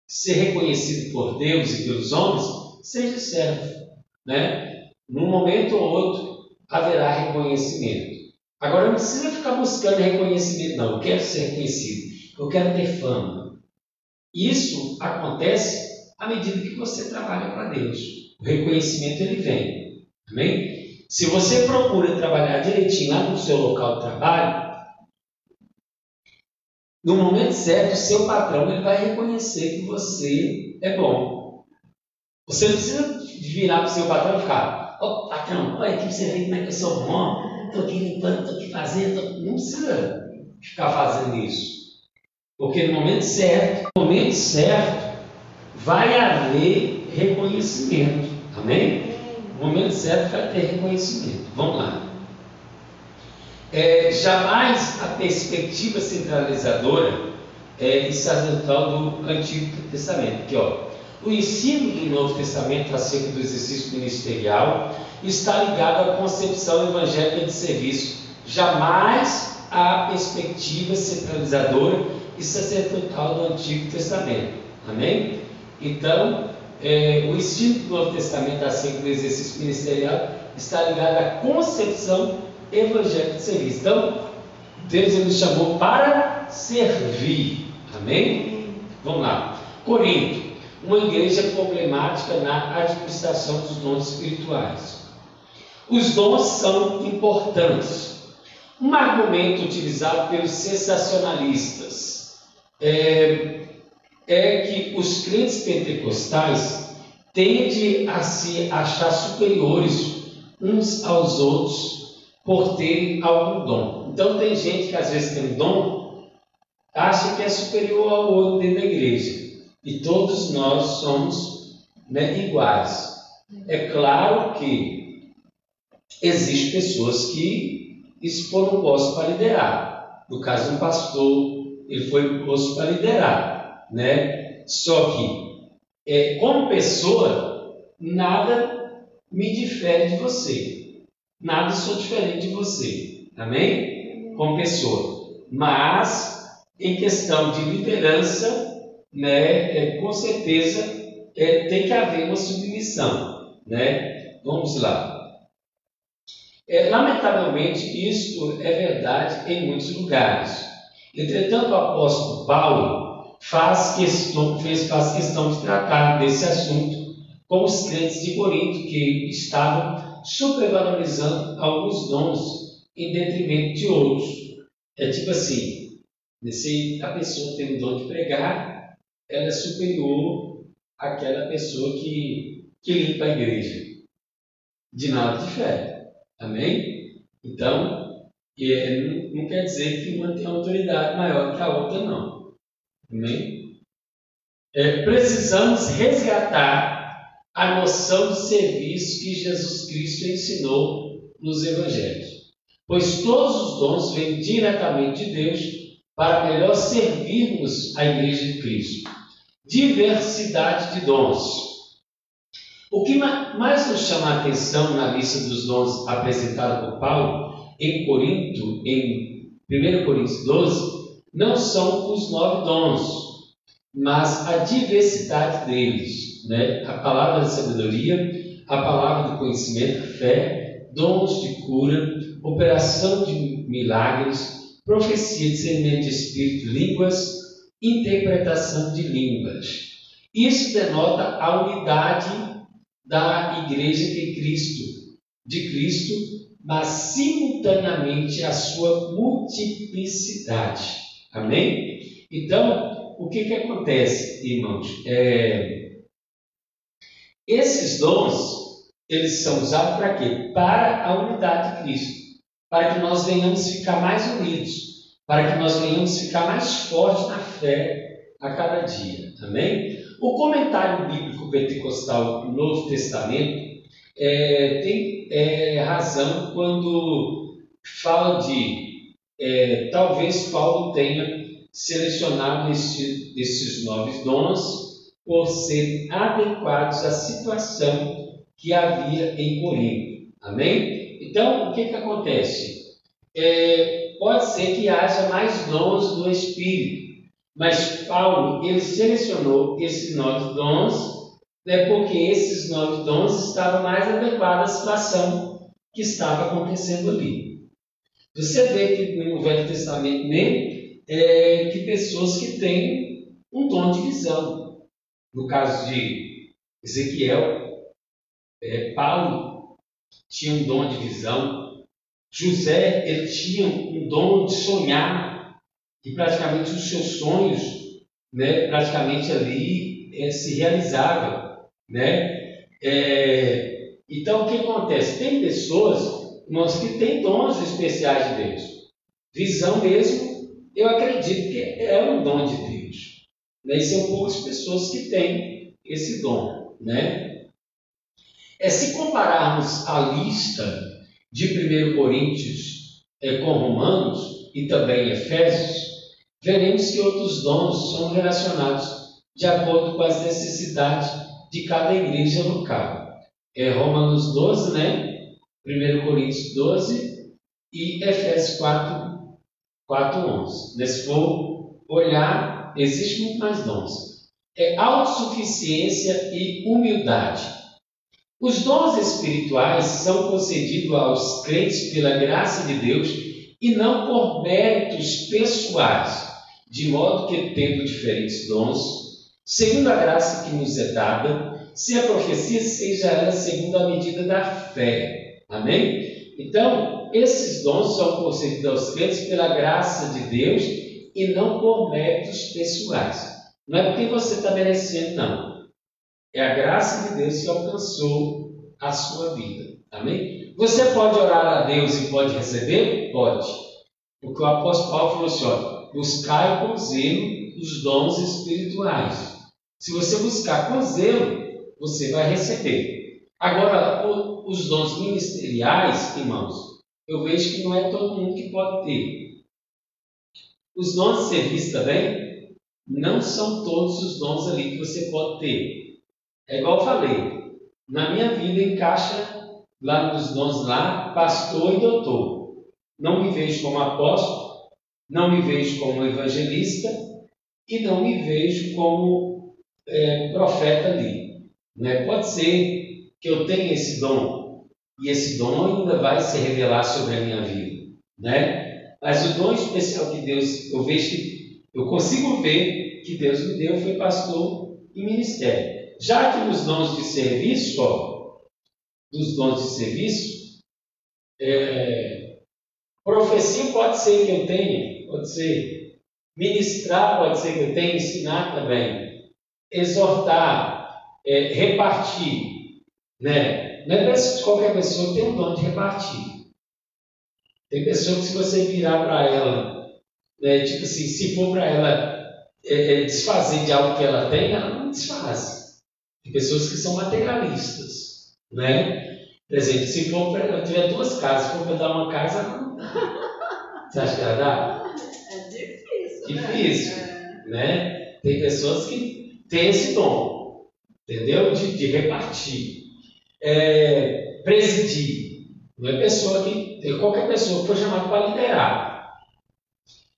ser reconhecido por Deus e pelos homens, seja servo. Né? Num momento ou outro, haverá reconhecimento. Agora, não precisa ficar buscando reconhecimento, não. Eu quero ser reconhecido. Eu quero ter fama. Isso acontece à medida que você trabalha para Deus. O reconhecimento ele vem. Amém? Se você procura trabalhar direitinho lá no seu local de trabalho, no momento certo, o seu patrão ele vai reconhecer que você é bom. Você não precisa virar para o seu patrão e ficar: Ô, patrão, olha aqui pra você ver como é que eu sou bom. Estou aqui limpando, estou aqui fazendo. Não precisa ficar fazendo isso. Porque no momento certo, vai haver reconhecimento. Amém? No momento certo vai ter reconhecimento. Vamos lá. Jamais a perspectiva centralizadora e sacerdotal do Antigo Testamento. Aqui, ó. O ensino do Novo Testamento acerca do exercício ministerial está ligado à concepção evangélica de serviço. Jamais a perspectiva centralizadora e sacerdotal do Antigo Testamento. Amém? Então, o ensino do Novo Testamento acerca do exercício ministerial está ligado à concepção evangélica de serviço. Então, Deus ele nos chamou para servir. Amém? Vamos lá. Corinto, uma igreja problemática na administração dos dons espirituais. Os dons são importantes. Um argumento utilizado pelos sensacionalistas é que os crentes pentecostais tendem a se achar superiores uns aos outros por terem algum dom. Então tem gente que às vezes tem um dom, acha que é superior ao outro dentro da igreja. E todos nós somos iguais. É claro que existem pessoas que foram postos para liderar. No caso de um pastor, ele foi posto para liderar. Só que, como pessoa, nada me difere de você. Nada sou diferente de você. Amém? Como pessoa. Mas, em questão de liderança, com certeza tem que haver uma submissão. Vamos lá. Lamentavelmente, isto é verdade em muitos lugares. Entretanto, o apóstolo Paulo faz questão de tratar desse assunto com os crentes de Corinto que estavam supervalorizando alguns dons em detrimento de outros. É tipo assim, se a pessoa tem o dom de pregar, ela é superior àquela pessoa que limpa a igreja. De nada difere. Amém? Então, não quer dizer que uma tem autoridade maior que a outra, não. Amém? Precisamos resgatar a noção de serviço que Jesus Cristo ensinou nos Evangelhos. Pois todos os dons vêm diretamente de Deus para melhor servirmos a Igreja de Cristo. Diversidade de dons. O que mais nos chama a atenção na lista dos dons apresentada por Paulo em 1 Coríntios 12, não são os 9 dons, mas a diversidade deles. A palavra da sabedoria, a palavra do conhecimento, fé, dons de cura, operação de milagres, profecia, discernimento de espírito, línguas, interpretação de línguas. Isso denota a unidade da igreja de Cristo, mas simultaneamente a sua multiplicidade. Amém? Então, o que acontece, irmãos? Esses dons, eles são usados para quê? Para a unidade de Cristo, para que nós venhamos ficar mais unidos, para que nós venhamos ficar mais fortes na fé a cada dia. Amém? O comentário bíblico pentecostal do Novo Testamento tem razão quando fala de talvez Paulo tenha selecionado esses 9 dons por serem adequados à situação que havia em Corinto. Amém? Então, o que acontece? Pode ser que haja mais dons do Espírito, mas Paulo ele selecionou esses 9 dons, porque esses 9 dons estavam mais adequados à situação que estava acontecendo ali. Você vê que no Velho Testamento mesmo, que pessoas que têm um dom de visão. No caso de Ezequiel, Paulo tinha um dom de visão. José, ele tinha um dom de sonhar. E praticamente os seus sonhos, praticamente ali se realizavam. Então, o que acontece? Tem pessoas, irmãos, que têm dons especiais de Deus. Visão mesmo, eu acredito que é um dom de Deus. Né? E são poucas pessoas que têm esse dom. Né? Se compararmos a lista de 1 Coríntios com Romanos e também Efésios, veremos que outros dons são relacionados de acordo com as necessidades de cada igreja local. Romanos 12, né? 1 Coríntios 12 e Efésios 4:11. Se for olhar, existem muito mais dons. Autossuficiência e humildade. Os dons espirituais são concedidos aos crentes pela graça de Deus e não por méritos pessoais, de modo que, tendo diferentes dons, segundo a graça que nos é dada, se a profecia seja ela segundo a medida da fé. Amém? Então, esses dons são concedidos aos crentes pela graça de Deus e não por méritos pessoais. Não é porque você está merecendo, não. É a graça de Deus que alcançou a sua vida. Amém? Você pode orar a Deus e pode receber? Pode. Porque o apóstolo Paulo falou assim, buscai com zelo os dons espirituais. Se você buscar com zelo, você vai receber. Agora, os dons ministeriais, irmãos, eu vejo que não é todo mundo que pode ter. Os dons de serviço também, não são todos os dons ali que você pode ter. É igual eu falei, na minha vida encaixa lá nos dons lá, pastor e doutor. Não me vejo como apóstolo, não me vejo como evangelista e não me vejo como profeta ali. Né? Pode ser que eu tenha esse dom e esse dom ainda vai se revelar sobre a minha vida. Né? Mas o dom especial que Deus, eu vejo que eu consigo ver que Deus me deu foi pastor e ministério. Já que nos dons de serviço, dos dons de serviço, profecia pode ser que eu tenha, pode ser ministrar, pode ser que eu tenha, ensinar também, exortar, repartir, né? Não é qualquer pessoa que tem um dom de repartir. Tem pessoa que se você virar para ela, né, tipo assim, se for para ela desfazer de algo que ela tem, ela não desfaz. Tem pessoas que são materialistas, né? Por exemplo, se for eu tiver 2 casas, se for para dar uma casa, não. Você acha que ela dá? É difícil. Difícil, né? Tem pessoas que têm esse dom, entendeu? De repartir. Presidir. Não é pessoa que. Qualquer pessoa que for chamada para liderar.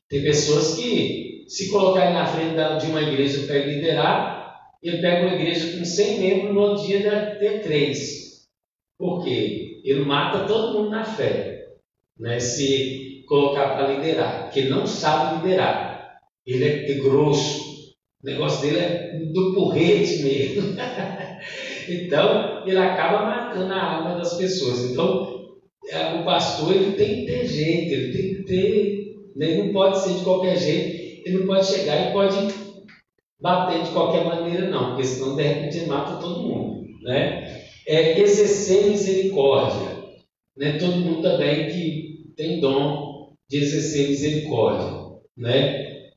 Tem pessoas que, se colocarem na frente de uma igreja para liderar, ele pega uma igreja com 100 membros no dia da T3. Por quê? Ele mata todo mundo na fé, né? Se colocar para liderar, porque ele não sabe liderar. Ele é grosso. O negócio dele é do porrete mesmo. Então, ele acaba matando a alma das pessoas. Então, o pastor ele tem que ter jeito, ele tem que ter. Ele não pode ser de qualquer jeito, ele não pode chegar e pode bater de qualquer maneira, não, porque senão de repente ele mata todo mundo. Né? Exercer misericórdia. Né? Todo mundo também que tem dom de exercer misericórdia. Né?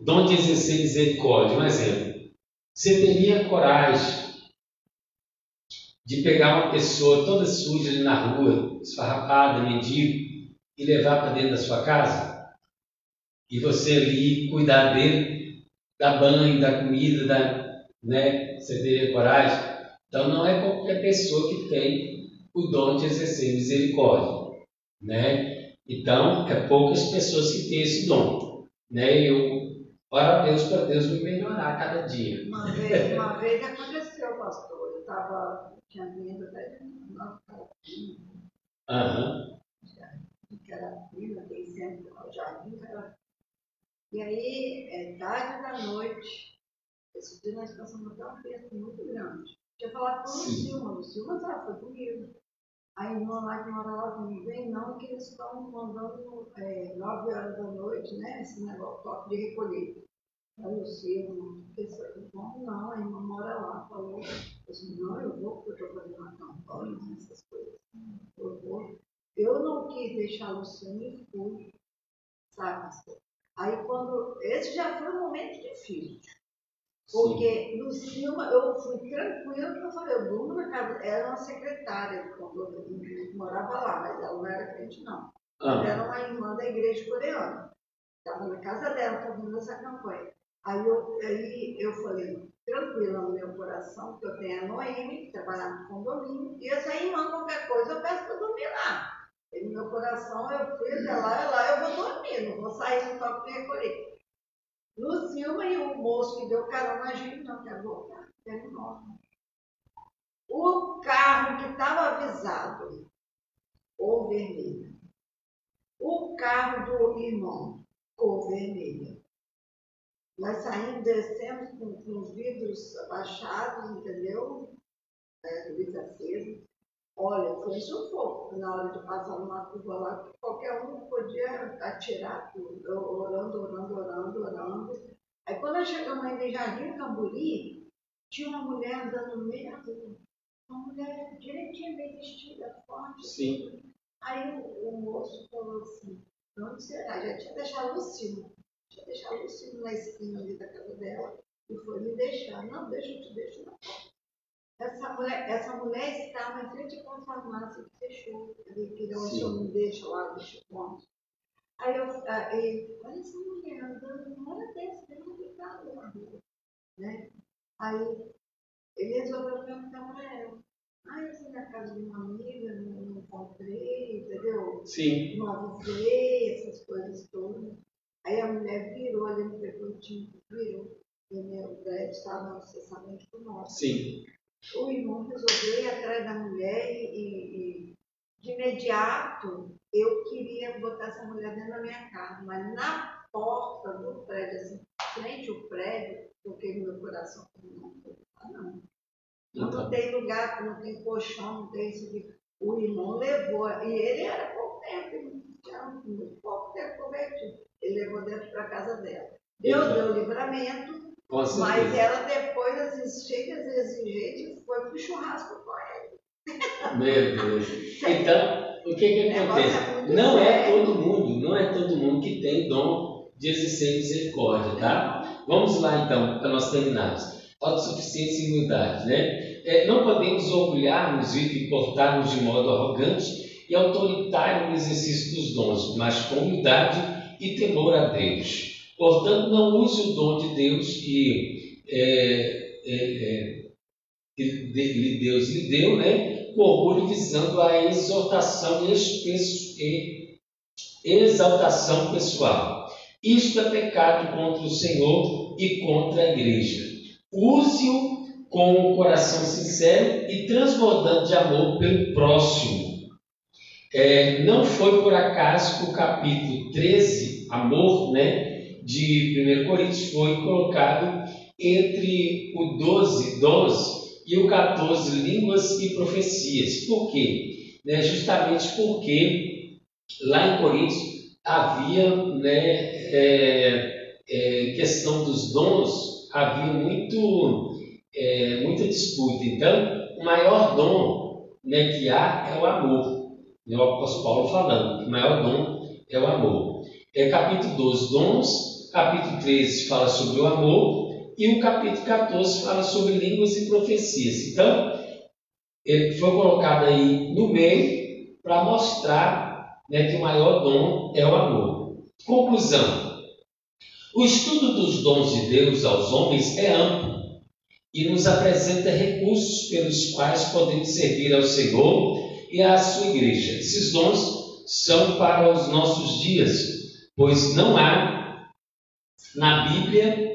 Dom de exercer misericórdia, um exemplo. Você teria coragem de pegar uma pessoa toda suja ali na rua, esfarrapada, mendigo, e levar para dentro da sua casa? E você ali cuidar dele, dar banho, dar comida, né? Você teria coragem? Então não é qualquer pessoa que tem o dom de exercer misericórdia, né? Então é poucas pessoas que têm esse dom, né? Eu oro a Deus para Deus me melhorar a cada dia. Uma vez aconteceu, pastor. Eu tinha vindo até de uma que era prima, tem sempre no jardim. E aí, tarde da noite, esse dia nós passamos até uma festa muito grande. Tinha falado com o Silma foi comigo. A irmã lá que mora lá não vem não, que eles estão mandando 9 horas da noite, né? Esse negócio, toque de recolher. Aí o Silvio pensou, não, a irmã mora lá, falou. Eu disse, não, eu vou, porque eu estou fazendo uma campanha, essas coisas. Eu vou. Eu não quis deixar o Luciano e fui, sabe? Aí quando. Esse já foi um momento difícil. Porque no Silva eu fui tranquila, porque eu falei, eu durmo na casa. Era uma secretária que morava lá, mas ela não era crente, não. Ela era uma irmã da igreja coreana. Estava na casa dela fazendo essa campanha. Aí eu falei, tranquila no meu coração, que eu tenho a Noemi, que trabalhava no condomínio, e essa irmã, qualquer coisa, eu peço para dormir lá. E no meu coração, eu fui até lá eu vou dormir, não vou sair no toque de recolher. No Silva e o moço que deu carona a gente, não quer voltar, quero nós. O carro que estava avisado, cor vermelha. O carro do irmão, cor vermelha. Nós saímos, descemos com os vidros abaixados, entendeu? Luz acesa. Olha, foi sufoco. Na hora de passar numa curva lá, qualquer um podia atirar tudo. Orando. Aí quando nós chegamos ainda em Jardim Camburi, tinha uma mulher andando no meio da rua. Uma mulher direitinho, bem vestida, forte. Sim. Aí o moço falou assim, onde será? Já tinha deixado o Silvio. Tinha deixado o Silvio na esquina ali da casa dela e foi me deixar. Não, deixa eu te deixar na porta. Essa mulher estava em frente com a farmácia que fechou. Ele queria onde eu me deixo lá, deixa ponto. Aí olha essa mulher andando, uma hora dessa, dentro de casa na rua. Né? Aí ele resolveu perguntar para ela. Eu fui na casa de uma amiga, não encontrei, entendeu? Sim. Não avisei, essas coisas todas. Aí a mulher virou ali no cantinho, virou. E meu prédio estava no cessamento do nosso. Sim. O irmão resolveu ir atrás da mulher e de imediato eu queria botar essa mulher dentro da minha casa, mas na porta do prédio, assim, frente ao prédio, toquei no meu coração, não. Não tem lugar, não tem colchão, não tem isso de... O irmão levou, e ele era pouco tempo, tinha muito pouco tempo convertido. Ele levou dentro para a casa dela. Deus deu livramento, mas ela depois, assim, cheia de exigências, foi para o churrasco com ele. Meu Deus. Então, o que acontece? Não é todo mundo que tem dom de exercer misericórdia, tá? Vamos lá então, para nós terminarmos. Autossuficiência e humildade, né? Não podemos orgulhar-nos e portar-nos de modo arrogante e autoritário no exercício dos dons, mas com humildade e temor a Deus. Portanto, não use o dom de Deus que Deus lhe deu, né? Com orgulho, visando a exortação e exaltação pessoal. Isto é pecado contra o Senhor e contra a igreja. Use-o com o coração sincero e transbordante de amor pelo próximo. Não foi por acaso que o capítulo 13, amor, né, de 1 Coríntios, foi colocado entre o 12, dons, e o 14, línguas e profecias. Por quê? Justamente porque lá em Coríntios havia, questão dos dons, havia muita disputa. Então, o maior dom, que há é o amor. O apóstolo Paulo falando que o maior dom é o amor. Capítulo 12, dons. Capítulo 13 fala sobre o amor. E o capítulo 14 fala sobre línguas e profecias. Então, ele foi colocado aí no meio para mostrar, que o maior dom é o amor. Conclusão. O estudo dos dons de Deus aos homens é amplo e nos apresenta recursos pelos quais podemos servir ao Senhor e à sua igreja. Esses dons são para os nossos dias, pois não há na Bíblia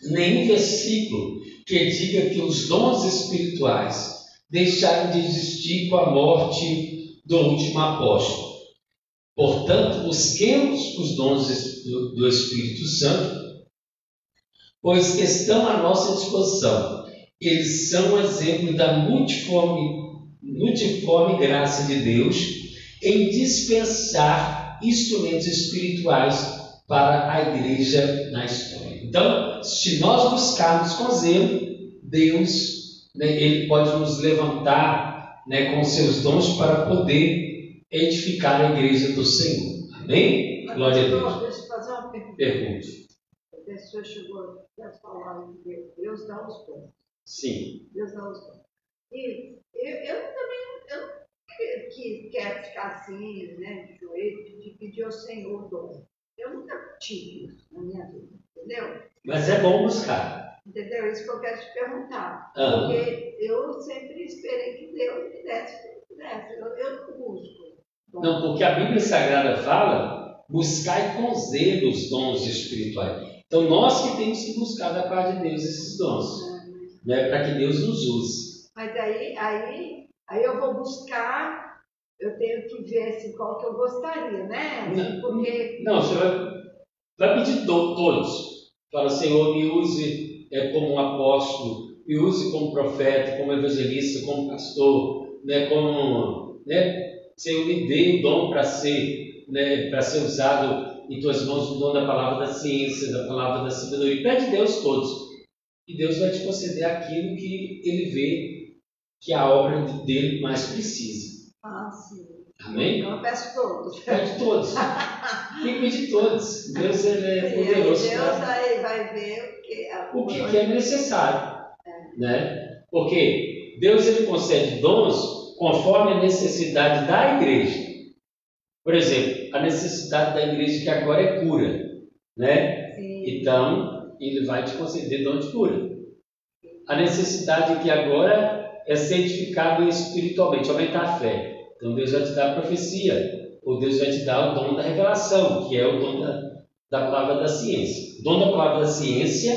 nenhum versículo que diga que os dons espirituais deixaram de existir com a morte do último apóstolo. Portanto, busquemos os dons do Espírito Santo, pois estão à nossa disposição. Eles são exemplo da multiforme graça de Deus em dispensar instrumentos espirituais para a igreja na história. Então, se nós buscarmos com zelo, Deus, Ele pode nos levantar, com seus dons para poder edificar a igreja do Senhor. Amém? Glória a Deus. Deixa eu fazer uma pergunta. Pergunte. A pessoa chegou a falar que Deus dá os dons. Sim. Deus dá os dons. E eu não quero ficar assim, de joelho, de pedir ao Senhor dom. Eu nunca tive isso na minha vida, entendeu? Mas é bom buscar. Entendeu? Isso que eu quero te perguntar. Porque eu sempre esperei que Deus me desse o que eu quisesse. Eu não busco. Não, porque a Bíblia Sagrada fala: buscai com zelo os dons espirituais. Então, nós que temos que buscar da parte de Deus esses dons, para que Deus nos use. Mas aí eu vou buscar, eu tenho que ver assim, qual que eu gostaria, né? Porque... Não, você vai pedir todos. Fala: Senhor, me use como um apóstolo, me use como profeta, como evangelista, como pastor, Senhor, me dê o dom para ser usado em tuas mãos, o dom da palavra da ciência, da palavra da sabedoria. Pede a Deus todos. E Deus vai te conceder aquilo que Ele vê que a obra dele mais precisa. Sim. Amém? Então eu peço todos. Pede todos. Tem que pedir todos. Deus é poderoso. Deus aí vai ver o que é necessário. Porque Deus ele concede dons conforme a necessidade da igreja. Por exemplo, a necessidade da igreja que agora é cura, Então, Ele vai te conceder dom de cura. A necessidade que agora é ser edificado espiritualmente, aumentar a fé. Então, Deus vai te dar a profecia, ou Deus vai te dar o dom da revelação, que é o dom da palavra da ciência. O dom da palavra da ciência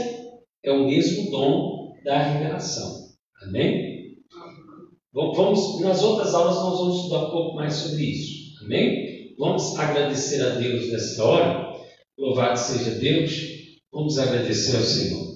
é o mesmo dom da revelação. Amém? Nas outras aulas nós vamos estudar um pouco mais sobre isso. Amém? Vamos agradecer a Deus nessa hora. Louvado seja Deus. Vamos agradecer ao Senhor.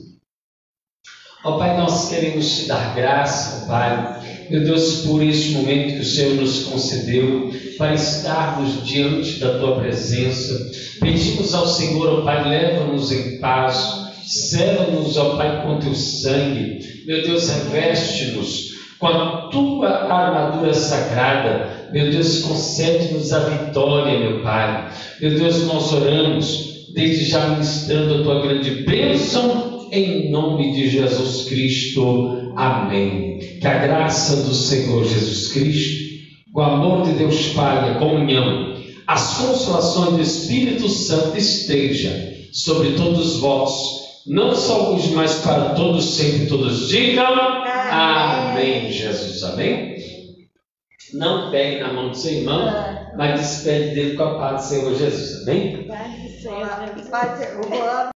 Ó Pai, nós queremos te dar graça, ó Pai, meu Deus, por este momento que o Senhor nos concedeu para estarmos diante da Tua presença. Pedimos ao Senhor, ó Pai, leva-nos em paz, sela-nos, ó Pai, com Teu sangue. Meu Deus, reveste-nos com a Tua armadura sagrada. Meu Deus, concede-nos a vitória, meu Pai. Meu Deus, nós oramos, desde já ministrando a Tua grande bênção, em nome de Jesus Cristo. Amém. Que a graça do Senhor Jesus Cristo, o amor de Deus Pai, a comunhão, as consolações do Espírito Santo esteja sobre todos vós, não só hoje, mas para todos, sempre todos digam amém, Jesus. Amém. Não pegue na mão do seu irmão, mas despede dele com a paz do Senhor Jesus. Amém? Paz do Senhor.